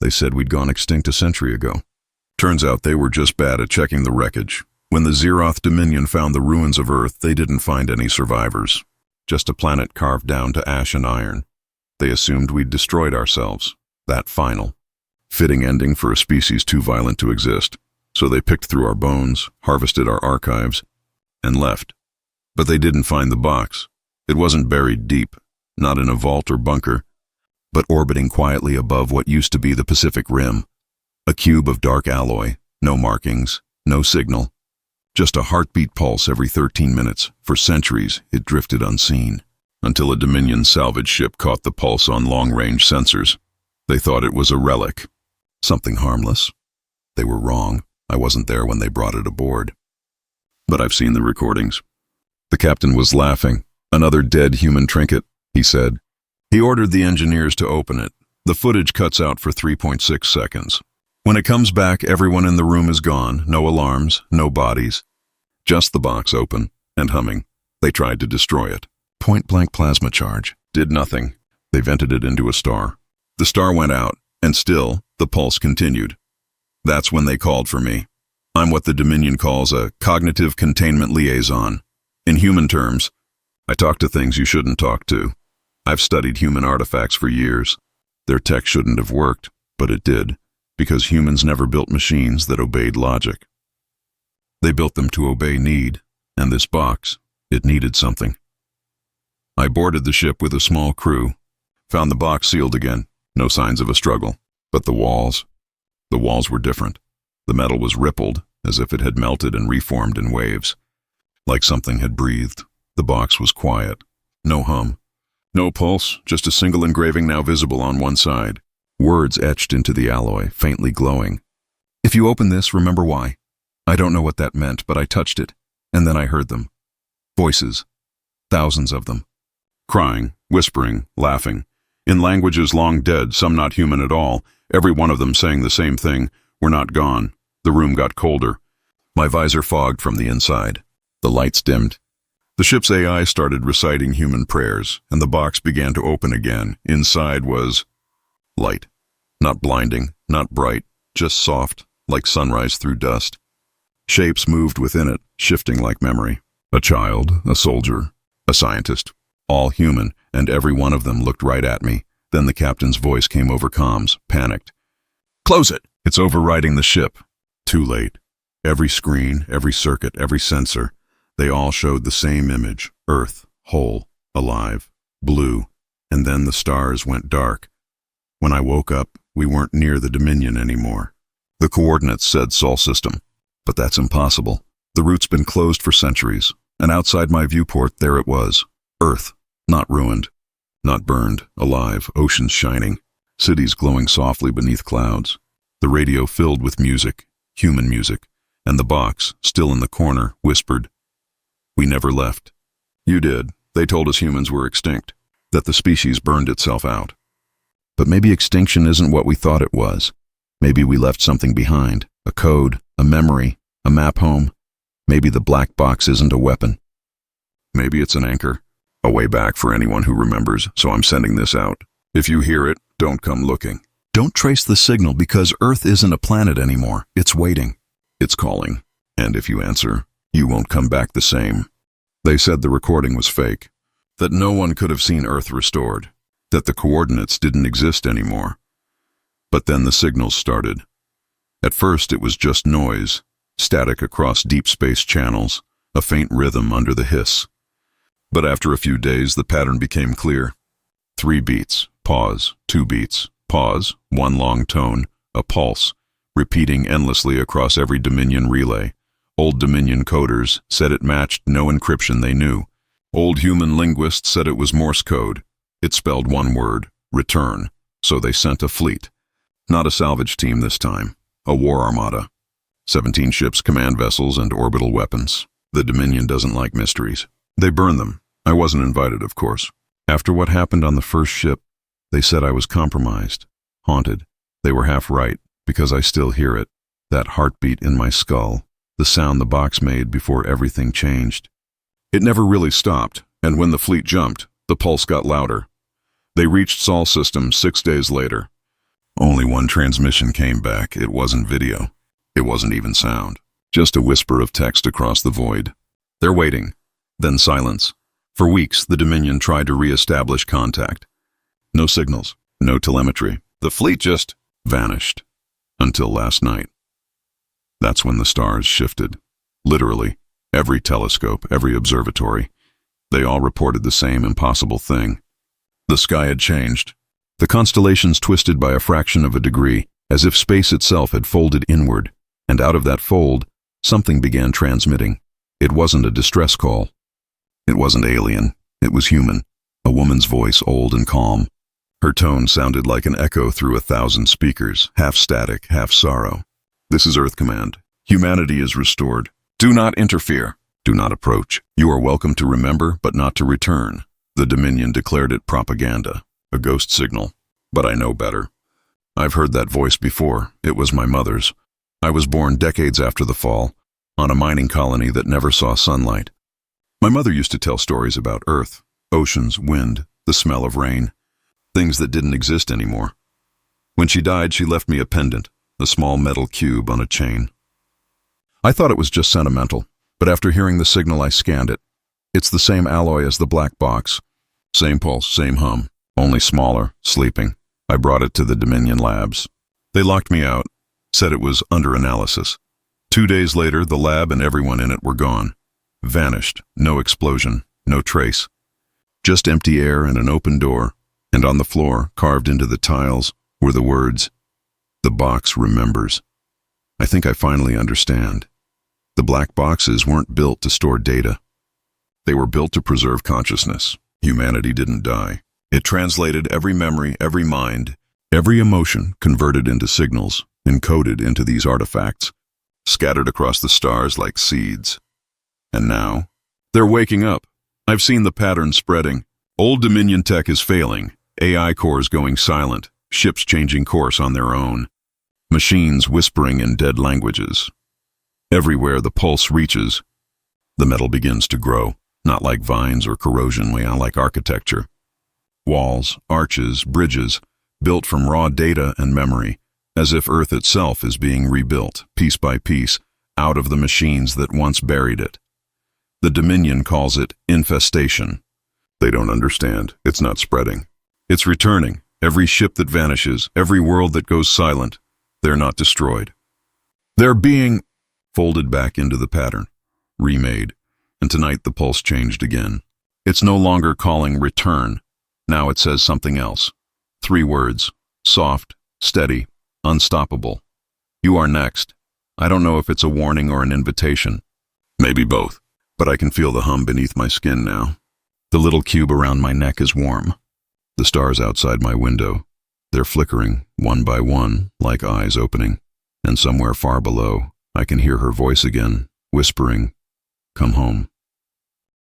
They said we'd gone extinct a century ago. Turns out they were just bad at checking the wreckage. When the Zeroth Dominion found the ruins of Earth, they didn't find any survivors. Just a planet carved down to ash and iron. They assumed we'd destroyed ourselves. That final. Fitting ending for a species too violent to exist. So they picked through our bones, harvested our archives, and left. But they didn't find the box. It wasn't buried deep, not in a vault or bunker, but orbiting quietly above what used to be the Pacific Rim. A cube of dark alloy, no markings, no signal. Just a heartbeat pulse every 13 minutes. For centuries, it drifted unseen, until a Dominion salvage ship caught the pulse on long-range sensors. They thought it was a relic, something harmless. They were wrong. I wasn't there when they brought it aboard. But I've seen the recordings. The captain was laughing. Another dead human trinket, he said. He ordered the engineers to open it. The footage cuts out for 3.6 seconds. When it comes back, everyone in the room is gone. No alarms, no bodies. Just the box open and humming. They tried to destroy it. Point-blank plasma charge. Did nothing. They vented it into a star. The star went out, and still, the pulse continued. That's when they called for me. I'm what the Dominion calls a cognitive containment liaison. In human terms, I talk to things you shouldn't talk to. I've studied human artifacts for years. Their tech shouldn't have worked, but it did, because humans never built machines that obeyed logic. They built them to obey need, and this box, it needed something. I boarded the ship with a small crew, found the box sealed again, no signs of a struggle, but the walls were different. The metal was rippled, as if it had melted and reformed in waves. Like something had breathed. The box was quiet. No hum. No pulse, just a single engraving now visible on one side. Words etched into the alloy, faintly glowing. If you open this, remember why. I don't know what that meant, but I touched it, and then I heard them. Voices. Thousands of them. Crying, whispering, laughing. In languages long dead, some not human at all, every one of them saying the same thing. We're not gone. The room got colder. My visor fogged from the inside. The lights dimmed. The ship's AI started reciting human prayers, and the box began to open again. Inside was light. Not blinding, not bright, just soft, like sunrise through dust. Shapes moved within it, shifting like memory. A child, a soldier, a scientist. All human, and every one of them looked right at me. Then the captain's voice came over comms, panicked. Close it! It's overriding the ship. Too late. Every screen, every circuit, every sensor, they all showed the same image. Earth, whole, alive, blue, and then the stars went dark. When I woke up, we weren't near the Dominion anymore. The coordinates said Sol System, but that's impossible. The route's been closed for centuries, and outside my viewport there it was. Earth, not ruined, not burned, alive, oceans shining, cities glowing softly beneath clouds. The radio filled with music, human music, and the box, still in the corner, whispered, "We never left." You did. They told us humans were extinct, that the species burned itself out. But maybe extinction isn't what we thought it was. Maybe we left something behind, a code, a memory, a map home. Maybe the black box isn't a weapon. Maybe it's an anchor, a way back for anyone who remembers, so I'm sending this out. If you hear it, don't come looking. Don't trace the signal because Earth isn't a planet anymore. It's waiting. It's calling. And if you answer, you won't come back the same. They said the recording was fake, that no one could have seen Earth restored, that the coordinates didn't exist anymore. But then the signals started. At first it was just noise, static across deep space channels, a faint rhythm under the hiss. But after a few days the pattern became clear. 3 beats, pause, 2 beats, pause, 1 long tone, a pulse, repeating endlessly across every Dominion relay. Old Dominion coders said it matched no encryption they knew. Old human linguists said it was Morse code. It spelled one word, return, so they sent a fleet. Not a salvage team this time, a war armada. 17 ships, command vessels, and orbital weapons. The Dominion doesn't like mysteries. They burn them. I wasn't invited, of course. After what happened on the first ship, they said I was compromised, haunted. They were half right, because I still hear it, that heartbeat in my skull, the sound the box made before everything changed. It never really stopped, and when the fleet jumped, the pulse got louder. They reached Sol System 6 days later. Only one transmission came back. It wasn't video. It wasn't even sound. Just a whisper of text across the void. They're waiting. Then silence. For weeks, the Dominion tried to re-establish contact. No signals. No telemetry. The fleet just vanished. Until last night. That's when the stars shifted. Literally. Every telescope, every observatory. They all reported the same impossible thing. The sky had changed. The constellations twisted by a fraction of a degree, as if space itself had folded inward, and out of that fold, something began transmitting. It wasn't a distress call. It wasn't alien. It was human. A woman's voice, old and calm. Her tone sounded like an echo through 1,000 speakers, half static, half sorrow. This is Earth Command. Humanity is restored. Do not interfere. Do not approach. You are welcome to remember, but not to return. The Dominion declared it propaganda, a ghost signal. But I know better. I've heard that voice before. It was my mother's. I was born decades after the fall, on a mining colony that never saw sunlight. My mother used to tell stories about Earth, oceans, wind, the smell of rain, things that didn't exist anymore. When she died, she left me a pendant, a small metal cube on a chain. I thought it was just sentimental, but after hearing the signal, I scanned it. It's the same alloy as the black box. Same pulse, same hum, only smaller, sleeping. I brought it to the Dominion labs. They locked me out, said it was under analysis. 2 days later, the lab and everyone in it were gone. Vanished, no explosion, no trace. Just empty air and an open door, and on the floor, carved into the tiles, were the words, "The box remembers." I think I finally understand. The black boxes weren't built to store data. They were built to preserve consciousness. Humanity didn't die. It translated every memory, every mind, every emotion converted into signals, encoded into these artifacts, scattered across the stars like seeds. And now, they're waking up. I've seen the pattern spreading. Old Dominion tech is failing. AI cores going silent. Ships changing course on their own. Machines whispering in dead languages. Everywhere the pulse reaches, the metal begins to grow, not like vines or corrosion, like architecture. Walls, arches, bridges, built from raw data and memory, as if Earth itself is being rebuilt, piece by piece, out of the machines that once buried it. The Dominion calls it infestation. They don't understand. It's not spreading. It's returning. Every ship that vanishes, every world that goes silent, they're not destroyed. They're being folded back into the pattern, remade, and tonight the pulse changed again. It's no longer calling return. Now it says something else. 3 words, soft, steady, unstoppable. You are next. I don't know if it's a warning or an invitation. Maybe both, but I can feel the hum beneath my skin now. The little cube around my neck is warm. The stars outside my window, they're flickering, one by one, like eyes opening. And somewhere far below, I can hear her voice again, whispering, "Come home."